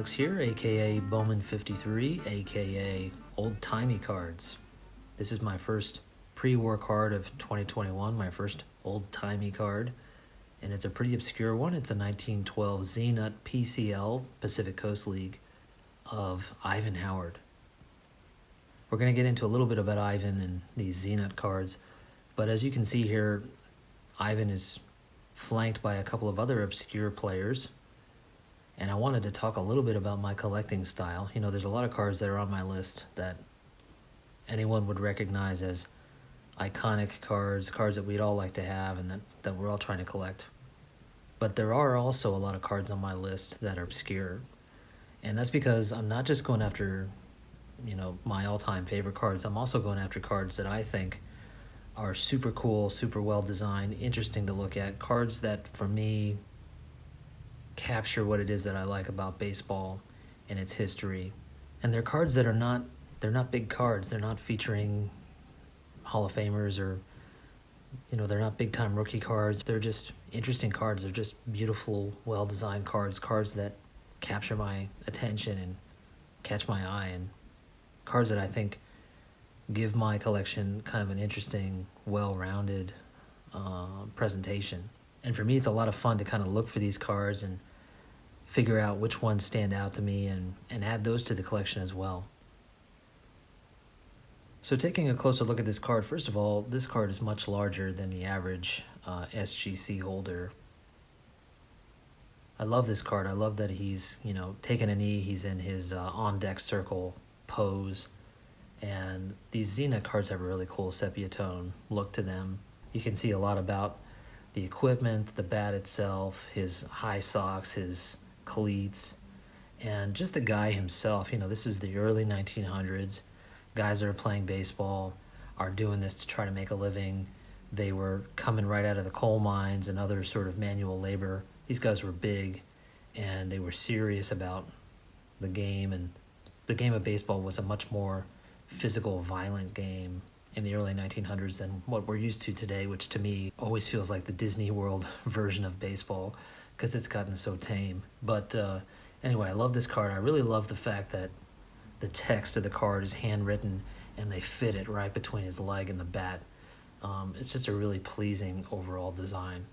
Alex here, aka Bowman 53, aka Old Timey Cards. This is my first pre-war card of 2021, my first old timey card, and it's a pretty obscure one. It's a 1912 Zeenut PCL Pacific Coast League of Ivan Howard. We're going to get into a little bit about Ivan and these Zeenut cards, but as you can see here, Ivan is flanked by a couple of other obscure players. And I wanted to talk a little bit about my collecting style. You know, there's a lot of cards that are on my list that anyone would recognize as iconic cards that we'd all like to have and that we're all trying to collect. But there are also a lot of cards on my list that are obscure. And that's because I'm not just going after, my all-time favorite cards. I'm also going after cards that I think are super cool, super well-designed, interesting to look at. Cards that, for me, capture what it is that I like about baseball and its history. And they're cards that they're not big cards. They're not featuring Hall of Famers or, they're not big time rookie cards. They're just interesting cards. They're just beautiful, well-designed cards that capture my attention and catch my eye, and cards that I think give my collection kind of an interesting, well-rounded presentation. And for me, it's a lot of fun to kind of look for these cards and figure out which ones stand out to me and add those to the collection as well. So taking a closer look at this card, first of all, this card is much larger than the average SGC holder. I love this card. I love that he's, taking a knee. He's in his on-deck circle pose. And these Zeenut cards have a really cool sepia tone look to them. You can see a lot about the equipment, the bat itself, his high socks, his cleats, and just the guy himself. This is the early 1900s. Guys that are playing baseball are doing this to try to make a living. They were coming right out of the coal mines and other sort of manual labor. These guys were big, and they were serious about the game, and the game of baseball was a much more physical, violent game in the early 1900s than what we're used to today, which to me always feels like the Disney World version of baseball because it's gotten so tame. But anyway, I love this card. I really love the fact that the text of the card is handwritten and they fit it right between his leg and the bat. It's just a really pleasing overall design.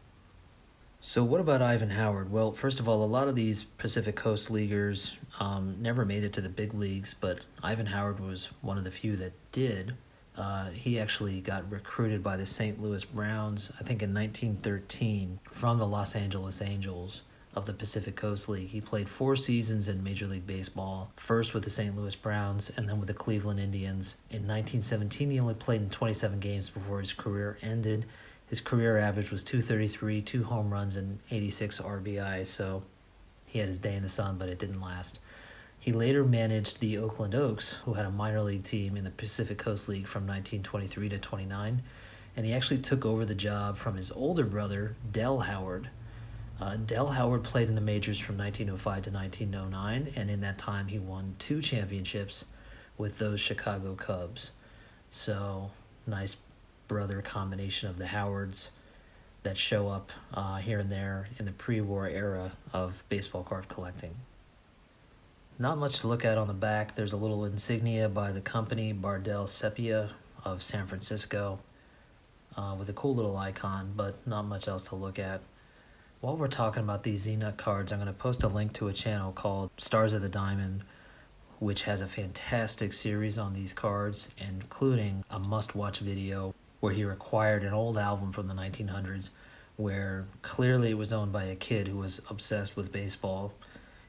So what about Ivan Howard? Well, first of all, a lot of these Pacific Coast Leaguers never made it to the big leagues, but Ivan Howard was one of the few that did. He actually got recruited by the St. Louis Browns, I think in 1913, from the Los Angeles Angels of the Pacific Coast League. He played 4 seasons in Major League Baseball, first with the St. Louis Browns and then with the Cleveland Indians. In 1917, he only played in 27 games before his career ended. His career average was .233, 2 home runs, and 86 RBI, so he had his day in the sun, but it didn't last. He later managed the Oakland Oaks, who had a minor league team in the Pacific Coast League from 1923 to 29, and he actually took over the job from his older brother, Del Howard. Del Howard played in the majors from 1905 to 1909, and in that time he won 2 championships with those Chicago Cubs. So, nice brother combination of the Howards that show up here and there in the pre-war era of baseball card collecting. Not much to look at on the back. There's a little insignia by the company, Bardell Sepia of San Francisco, with a cool little icon, but not much else to look at. While we're talking about these Zeenut cards, I'm going to post a link to a channel called Stars of the Diamond, which has a fantastic series on these cards, including a must-watch video where he acquired an old album from the 1900s where clearly it was owned by a kid who was obsessed with baseball,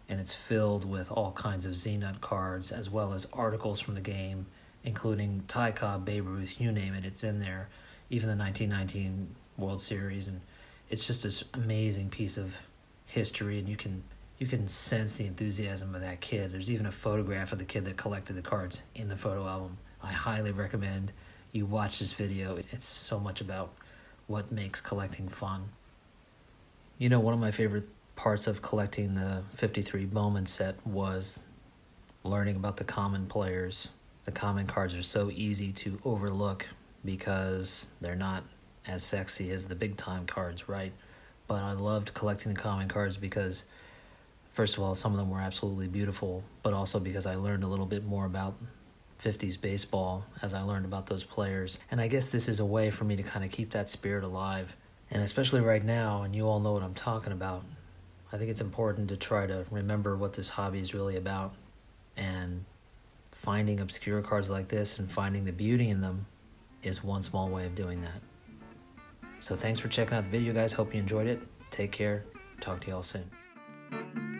and it's filled with all kinds of Zeenut cards as well as articles from the game, including Ty Cobb, Babe Ruth, you name it, it's in there, even the 1919 World Series, and it's just this amazing piece of history, and you can sense the enthusiasm of that kid. There's even a photograph of the kid that collected the cards in the photo album. I highly recommend you watch this video. It's so much about what makes collecting fun. One of my favorite parts of collecting the 53 Bowman set was learning about the common players. The common cards are so easy to overlook because they're not as sexy as the big time cards, right? But I loved collecting the common cards because First of all, some of them were absolutely beautiful, but also because I learned a little bit more about 50s baseball as I learned about those players. And I guess this is a way for me to kind of keep that spirit alive. And especially right now, and you all know what I'm talking about, I think it's important to try to remember what this hobby is really about. And finding obscure cards like this and finding the beauty in them is one small way of doing that. So thanks for checking out the video, guys. Hope you enjoyed it. Take care. Talk to y'all soon.